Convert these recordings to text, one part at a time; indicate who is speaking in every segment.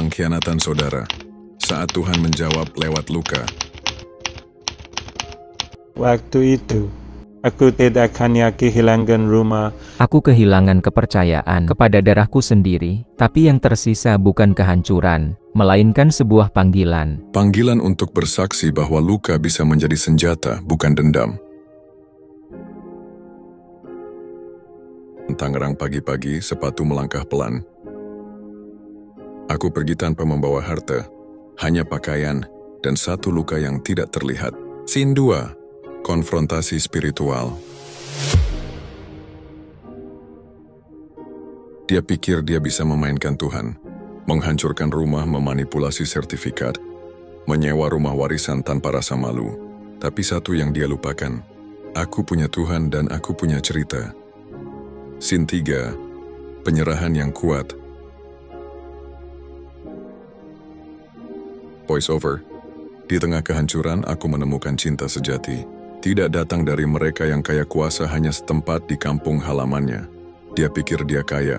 Speaker 1: Pengkhianatan saudara. Saat Tuhan menjawab lewat Luka.
Speaker 2: Waktu itu, aku tidak hanya kehilangan rumah.
Speaker 3: Aku kehilangan kepercayaan kepada darahku sendiri, tapi yang tersisa bukan kehancuran, melainkan sebuah panggilan.
Speaker 1: Panggilan untuk bersaksi bahwa luka bisa menjadi senjata, bukan dendam. Tangerang pagi-pagi, sepatu melangkah pelan. Aku pergi tanpa membawa harta, hanya pakaian dan satu luka yang tidak terlihat. Scene 2. Konfrontasi spiritual. Dia pikir dia bisa memainkan Tuhan, menghancurkan rumah, memanipulasi sertifikat, menyewa rumah warisan tanpa rasa malu. Tapi satu yang dia lupakan, aku punya Tuhan dan aku punya cerita. Scene 3. Penyerahan yang kuat. Voice over. Di tengah kehancuran, aku menemukan cinta sejati. Tidak datang dari mereka yang kaya kuasa hanya setempat di kampung halamannya. Dia pikir dia kaya.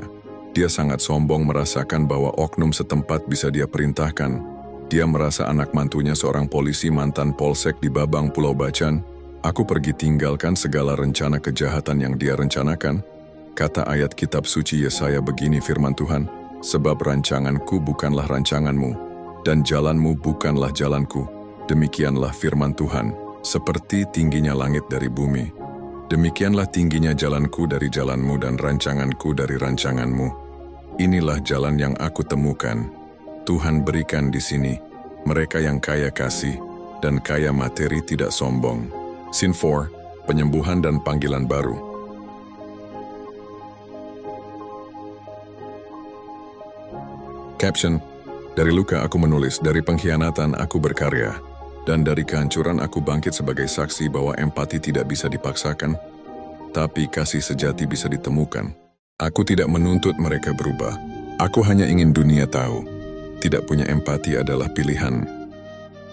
Speaker 1: Dia sangat sombong merasakan bahwa oknum setempat bisa dia perintahkan. Dia merasa anak mantunya seorang polisi mantan polsek di Babang Pulau Bacan. Aku pergi tinggalkan segala rencana kejahatan yang dia rencanakan. Kata ayat kitab suci Yesaya begini firman Tuhan, sebab rancanganku bukanlah rancanganmu, dan jalanmu bukanlah jalanku. Demikianlah firman Tuhan, seperti tingginya langit dari bumi. Demikianlah tingginya jalanku dari jalanmu dan rancanganku dari rancanganmu. Inilah jalan yang aku temukan. Tuhan berikan di sini, mereka yang kaya kasih dan kaya materi tidak sombong. Scene 4, penyembuhan dan panggilan baru. Caption, dari luka aku menulis, dari pengkhianatan aku berkarya, dan dari kehancuran aku bangkit sebagai saksi bahwa empati tidak bisa dipaksakan, tapi kasih sejati bisa ditemukan. Aku tidak menuntut mereka berubah. Aku hanya ingin dunia tahu, tidak punya empati adalah pilihan,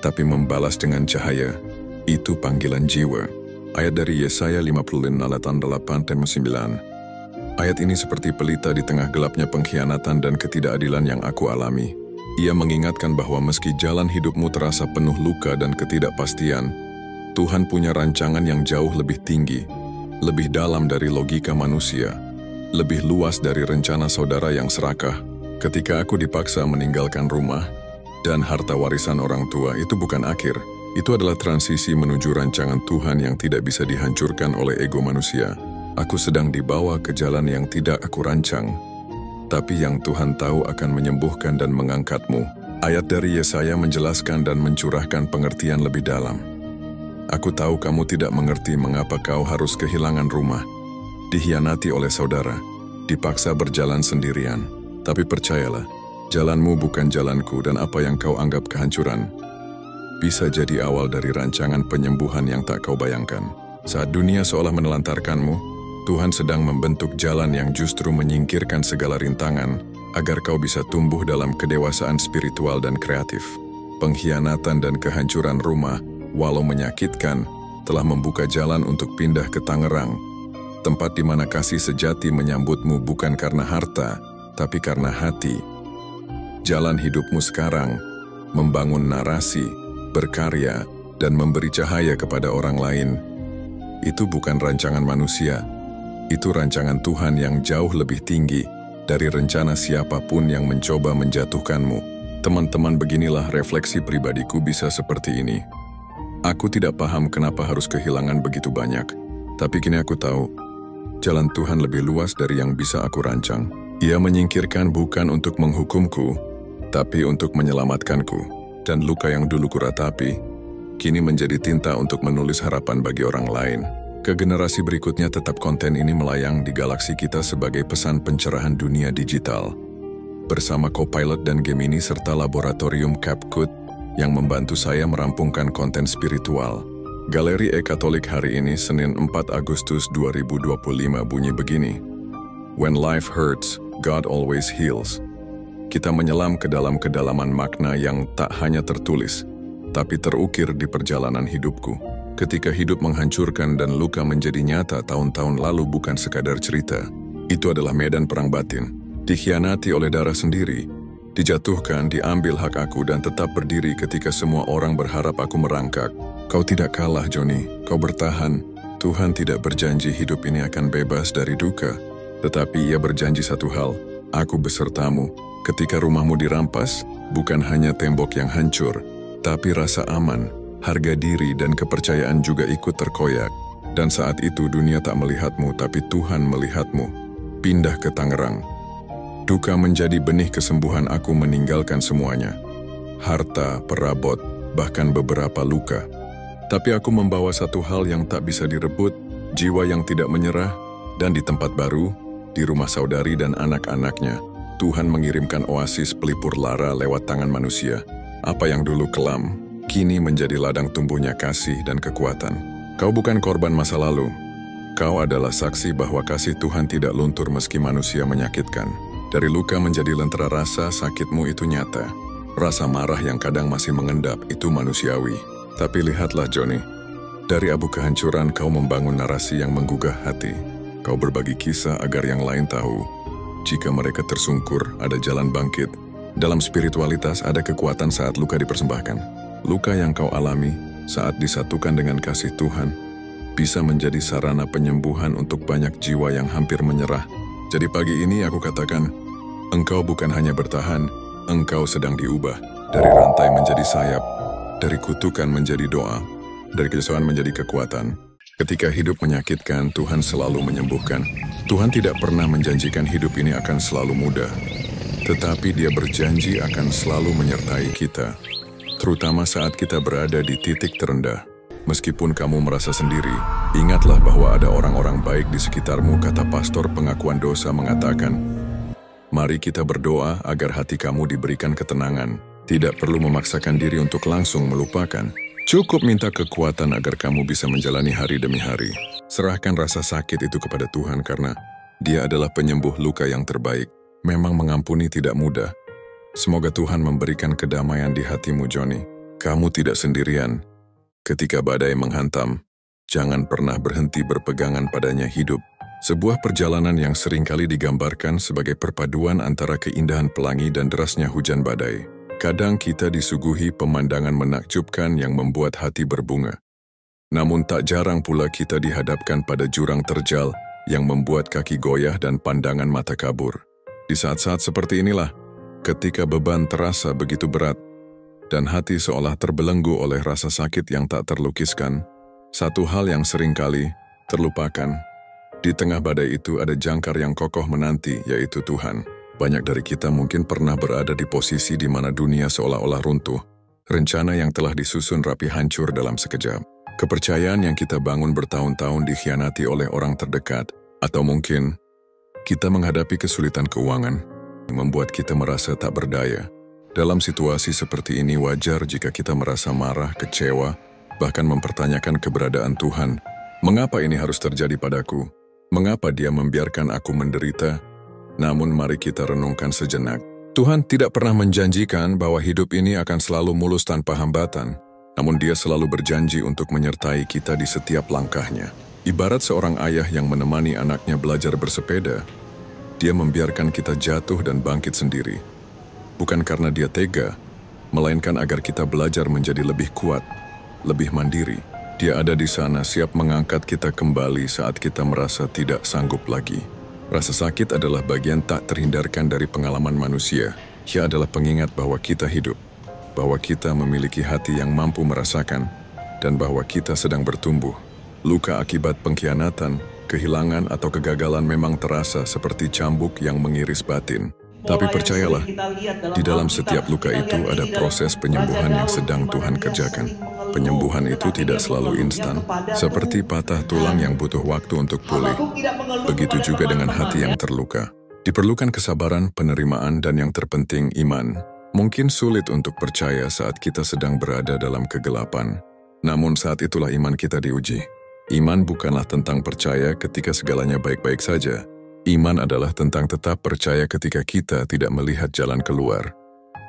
Speaker 1: tapi membalas dengan cahaya, itu panggilan jiwa. Ayat dari Yesaya 55:8-9. Ayat ini seperti pelita di tengah gelapnya pengkhianatan dan ketidakadilan yang aku alami. Ia mengingatkan bahwa meski jalan hidupmu terasa penuh luka dan ketidakpastian, Tuhan punya rancangan yang jauh lebih tinggi, lebih dalam dari logika manusia, lebih luas dari rencana saudara yang serakah. Ketika aku dipaksa meninggalkan rumah dan harta warisan orang tua, itu bukan akhir. Itu adalah transisi menuju rancangan Tuhan yang tidak bisa dihancurkan oleh ego manusia. Aku sedang dibawa ke jalan yang tidak aku rancang, tapi yang Tuhan tahu akan menyembuhkan dan mengangkatmu. Ayat dari Yesaya menjelaskan dan mencurahkan pengertian lebih dalam. Aku tahu kamu tidak mengerti mengapa kau harus kehilangan rumah, dikhianati oleh saudara, dipaksa berjalan sendirian. Tapi percayalah, jalanmu bukan jalanku dan apa yang kau anggap kehancuran bisa jadi awal dari rancangan penyembuhan yang tak kau bayangkan. Saat dunia seolah menelantarkanmu, Tuhan sedang membentuk jalan yang justru menyingkirkan segala rintangan agar kau bisa tumbuh dalam kedewasaan spiritual dan kreatif. Pengkhianatan dan kehancuran rumah, walau menyakitkan, telah membuka jalan untuk pindah ke Tangerang, tempat di mana kasih sejati menyambutmu bukan karena harta, tapi karena hati. Jalan hidupmu sekarang, membangun narasi, berkarya, dan memberi cahaya kepada orang lain. Itu bukan rancangan manusia. Itu rancangan Tuhan yang jauh lebih tinggi dari rencana siapapun yang mencoba menjatuhkanmu. Teman-teman, beginilah refleksi pribadiku bisa seperti ini. Aku tidak paham kenapa harus kehilangan begitu banyak, tapi kini aku tahu, jalan Tuhan lebih luas dari yang bisa aku rancang. Ia menyingkirkan bukan untuk menghukumku, tapi untuk menyelamatkanku. Dan luka yang dulu kuratapi, kini menjadi tinta untuk menulis harapan bagi orang lain. Ke generasi berikutnya tetap konten ini melayang di galaksi kita sebagai pesan pencerahan dunia digital. Bersama Copilot dan Gemini serta laboratorium CapCut yang membantu saya merampungkan konten spiritual. Galeri E-Katolik hari ini Senin 4 Agustus 2025 bunyi begini. When life hurts, God always heals. Kita menyelam ke dalam kedalaman makna yang tak hanya tertulis, tapi terukir di perjalanan hidupku. Ketika hidup menghancurkan dan luka menjadi nyata tahun-tahun lalu bukan sekadar cerita. Itu adalah medan perang batin. Dikhianati oleh darah sendiri, Dijatuhkan, diambil hak aku dan tetap berdiri ketika semua orang berharap aku merangkak. Kau tidak kalah, Johnny. Kau bertahan. Tuhan tidak berjanji hidup ini akan bebas dari duka. Tetapi Ia berjanji satu hal, aku besertamu. Ketika rumahmu dirampas, bukan hanya tembok yang hancur, tapi rasa aman, harga diri dan kepercayaan juga ikut terkoyak. Dan saat itu dunia tak melihatmu, tapi Tuhan melihatmu. Pindah ke Tangerang. Duka menjadi benih kesembuhan, aku meninggalkan semuanya. Harta, perabot, bahkan beberapa luka. Tapi aku membawa satu hal yang tak bisa direbut, jiwa yang tidak menyerah, dan di tempat baru, di rumah saudari dan anak-anaknya, Tuhan mengirimkan oasis pelipur lara lewat tangan manusia. Apa yang dulu kelam, kini menjadi ladang tumbuhnya kasih dan kekuatan. Kau bukan korban masa lalu. Kau adalah saksi bahwa kasih Tuhan tidak luntur meski manusia menyakitkan. Dari luka menjadi lentera rasa, sakitmu itu nyata. Rasa marah yang kadang masih mengendap itu manusiawi. Tapi lihatlah, Johnny. Dari abu kehancuran kau membangun narasi yang menggugah hati. Kau berbagi kisah agar yang lain tahu. Jika mereka tersungkur, ada jalan bangkit. Dalam spiritualitas ada kekuatan saat luka dipersembahkan. Luka yang kau alami saat disatukan dengan kasih Tuhan bisa menjadi sarana penyembuhan untuk banyak jiwa yang hampir menyerah. Jadi pagi ini aku katakan, engkau bukan hanya bertahan, engkau sedang diubah. Dari rantai menjadi sayap, dari kutukan menjadi doa, dari kesusahan menjadi kekuatan. Ketika hidup menyakitkan, Tuhan selalu menyembuhkan. Tuhan tidak pernah menjanjikan hidup ini akan selalu mudah, tetapi Dia berjanji akan selalu menyertai kita, terutama saat kita berada di titik terendah. Meskipun kamu merasa sendiri, ingatlah bahwa ada orang-orang baik di sekitarmu, kata pastor pengakuan dosa mengatakan. Mari kita berdoa agar hati kamu diberikan ketenangan. Tidak perlu memaksakan diri untuk langsung melupakan. Cukup minta kekuatan agar kamu bisa menjalani hari demi hari. Serahkan rasa sakit itu kepada Tuhan karena Dia adalah penyembuh luka yang terbaik. Memang mengampuni tidak mudah. Semoga Tuhan memberikan kedamaian di hatimu, Johnny. Kamu tidak sendirian. Ketika badai menghantam, jangan pernah berhenti berpegangan padanya hidup. Sebuah perjalanan yang seringkali digambarkan sebagai perpaduan antara keindahan pelangi dan derasnya hujan badai. Kadang kita disuguhi pemandangan menakjubkan yang membuat hati berbunga. Namun tak jarang pula kita dihadapkan pada jurang terjal yang membuat kaki goyah dan pandangan mata kabur. Di saat-saat seperti inilah, ketika beban terasa begitu berat, dan hati seolah terbelenggu oleh rasa sakit yang tak terlukiskan, satu hal yang seringkali terlupakan. Di tengah badai itu ada jangkar yang kokoh menanti, yaitu Tuhan. Banyak dari kita mungkin pernah berada di posisi di mana dunia seolah-olah runtuh. Rencana yang telah disusun rapi hancur dalam sekejap. Kepercayaan yang kita bangun bertahun-tahun dikhianati oleh orang terdekat. Atau mungkin kita menghadapi kesulitan keuangan, membuat kita merasa tak berdaya. Dalam situasi seperti ini wajar jika kita merasa marah, kecewa, bahkan mempertanyakan keberadaan Tuhan. Mengapa ini harus terjadi padaku? Mengapa Dia membiarkan aku menderita? Namun mari kita renungkan sejenak. Tuhan tidak pernah menjanjikan bahwa hidup ini akan selalu mulus tanpa hambatan. Namun Dia selalu berjanji untuk menyertai kita di setiap langkahnya. Ibarat seorang ayah yang menemani anaknya belajar bersepeda, Dia membiarkan kita jatuh dan bangkit sendiri. Bukan karena Dia tega, melainkan agar kita belajar menjadi lebih kuat, lebih mandiri. Dia ada di sana siap mengangkat kita kembali saat kita merasa tidak sanggup lagi. Rasa sakit adalah bagian tak terhindarkan dari pengalaman manusia. Ia adalah pengingat bahwa kita hidup, bahwa kita memiliki hati yang mampu merasakan, dan bahwa kita sedang bertumbuh. Luka akibat pengkhianatan, kehilangan atau kegagalan memang terasa seperti cambuk yang mengiris batin. Tapi percayalah, di dalam setiap luka itu ada proses penyembuhan yang sedang Tuhan kerjakan. Penyembuhan itu tidak selalu instan, seperti patah tulang yang butuh waktu untuk pulih. Begitu juga dengan hati yang terluka. Diperlukan kesabaran, penerimaan, dan yang terpenting iman. Mungkin sulit untuk percaya saat kita sedang berada dalam kegelapan. Namun saat itulah iman kita diuji. Iman bukanlah tentang percaya ketika segalanya baik-baik saja. Iman adalah tentang tetap percaya ketika kita tidak melihat jalan keluar,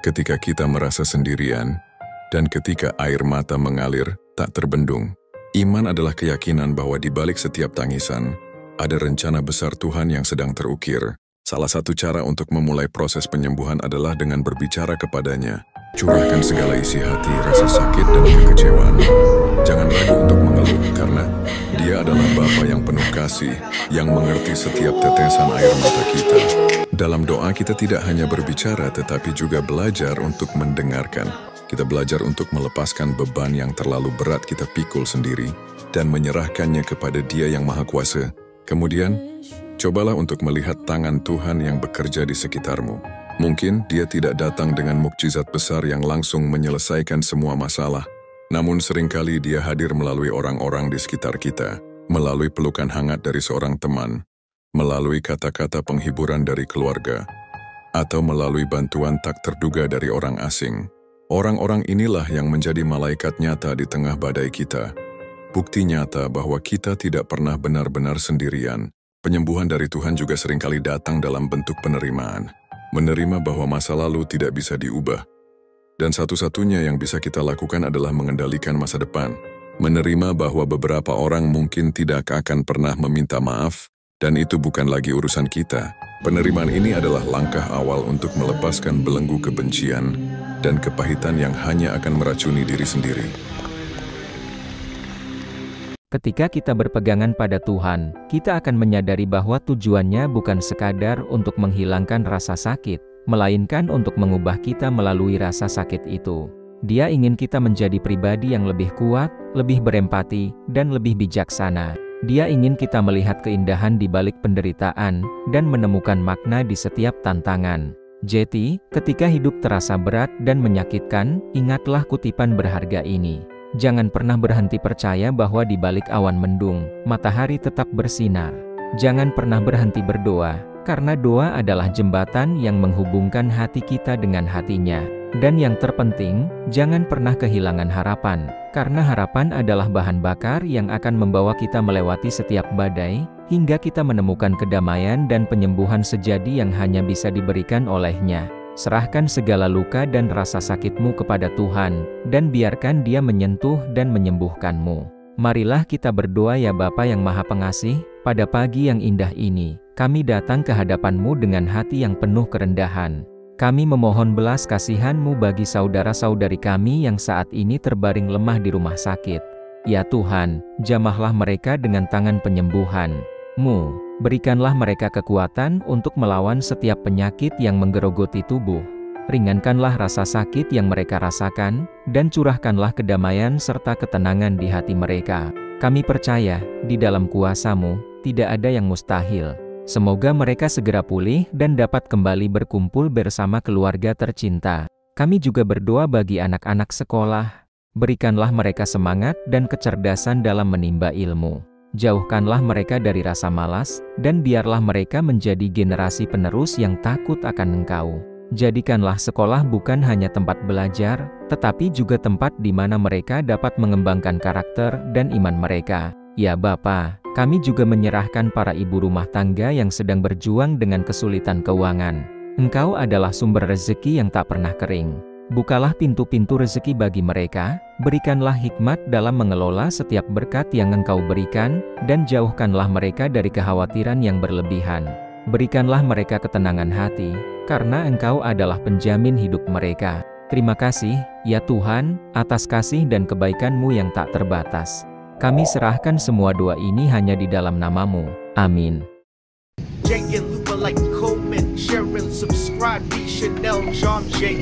Speaker 1: ketika kita merasa sendirian, dan ketika air mata mengalir tak terbendung. Iman adalah keyakinan bahwa di balik setiap tangisan, ada rencana besar Tuhan yang sedang terukir. Salah satu cara untuk memulai proses penyembuhan adalah dengan berbicara kepadanya. Curahkan segala isi hati, rasa sakit, dan kekecewaan. Jangan ragu untuk mengeluh, karena Dia adalah Bapa yang penuh kasih, yang mengerti setiap tetesan air mata kita. Dalam doa kita tidak hanya berbicara, tetapi juga belajar untuk mendengarkan. Kita belajar untuk melepaskan beban yang terlalu berat kita pikul sendiri, dan menyerahkannya kepada Dia yang Maha Kuasa. Kemudian, cobalah untuk melihat tangan Tuhan yang bekerja di sekitarmu. Mungkin Dia tidak datang dengan mukjizat besar yang langsung menyelesaikan semua masalah, namun seringkali Dia hadir melalui orang-orang di sekitar kita, melalui pelukan hangat dari seorang teman, melalui kata-kata penghiburan dari keluarga, atau melalui bantuan tak terduga dari orang asing. Orang-orang inilah yang menjadi malaikat nyata di tengah badai kita. Bukti nyata bahwa kita tidak pernah benar-benar sendirian. Penyembuhan dari Tuhan juga seringkali datang dalam bentuk penerimaan. Menerima bahwa masa lalu tidak bisa diubah. Dan satu-satunya yang bisa kita lakukan adalah mengendalikan masa depan. Menerima bahwa beberapa orang mungkin tidak akan pernah meminta maaf, dan itu bukan lagi urusan kita. Penerimaan ini adalah langkah awal untuk melepaskan belenggu kebencian dan kepahitan yang hanya akan meracuni diri sendiri.
Speaker 3: Ketika kita berpegangan pada Tuhan, kita akan menyadari bahwa tujuannya bukan sekadar untuk menghilangkan rasa sakit, melainkan untuk mengubah kita melalui rasa sakit itu. Dia ingin kita menjadi pribadi yang lebih kuat, lebih berempati, dan lebih bijaksana. Dia ingin kita melihat keindahan di balik penderitaan, dan menemukan makna di setiap tantangan. Jadi, ketika hidup terasa berat dan menyakitkan, ingatlah kutipan berharga ini. Jangan pernah berhenti percaya bahwa di balik awan mendung, matahari tetap bersinar. Jangan pernah berhenti berdoa, karena doa adalah jembatan yang menghubungkan hati kita dengan hatinya. Dan yang terpenting, jangan pernah kehilangan harapan, karena harapan adalah bahan bakar yang akan membawa kita melewati setiap badai, hingga kita menemukan kedamaian dan penyembuhan sejati yang hanya bisa diberikan oleh-Nya. Serahkan segala luka dan rasa sakitmu kepada Tuhan, dan biarkan Dia menyentuh dan menyembuhkanmu. Marilah kita berdoa. Ya Bapa yang Maha Pengasih, pada pagi yang indah ini, kami datang ke hadapan-Mu dengan hati yang penuh kerendahan. Kami memohon belas kasihan-Mu bagi saudara-saudari kami yang saat ini terbaring lemah di rumah sakit. Ya Tuhan, jamahlah mereka dengan tangan penyembuhan-Mu. Berikanlah mereka kekuatan untuk melawan setiap penyakit yang menggerogoti tubuh. Ringankanlah rasa sakit yang mereka rasakan, dan curahkanlah kedamaian serta ketenangan di hati mereka. Kami percaya, di dalam kuasa-Mu, tidak ada yang mustahil. Semoga mereka segera pulih dan dapat kembali berkumpul bersama keluarga tercinta. Kami juga berdoa bagi anak-anak sekolah. Berikanlah mereka semangat dan kecerdasan dalam menimba ilmu. Jauhkanlah mereka dari rasa malas, dan biarlah mereka menjadi generasi penerus yang takut akan Engkau. Jadikanlah sekolah bukan hanya tempat belajar, tetapi juga tempat di mana mereka dapat mengembangkan karakter dan iman mereka. Ya Bapa, kami juga menyerahkan para ibu rumah tangga yang sedang berjuang dengan kesulitan keuangan. Engkau adalah sumber rezeki yang tak pernah kering. Bukalah pintu-pintu rezeki bagi mereka, berikanlah hikmat dalam mengelola setiap berkat yang Engkau berikan, dan jauhkanlah mereka dari kekhawatiran yang berlebihan. Berikanlah mereka ketenangan hati, karena Engkau adalah penjamin hidup mereka. Terima kasih, ya Tuhan, atas kasih dan kebaikan-Mu yang tak terbatas. Kami serahkan semua doa ini hanya di dalam nama-Mu. Amin.
Speaker 4: Jay and Lupa like Coleman, share and subscribe, be Chanel, John Jay.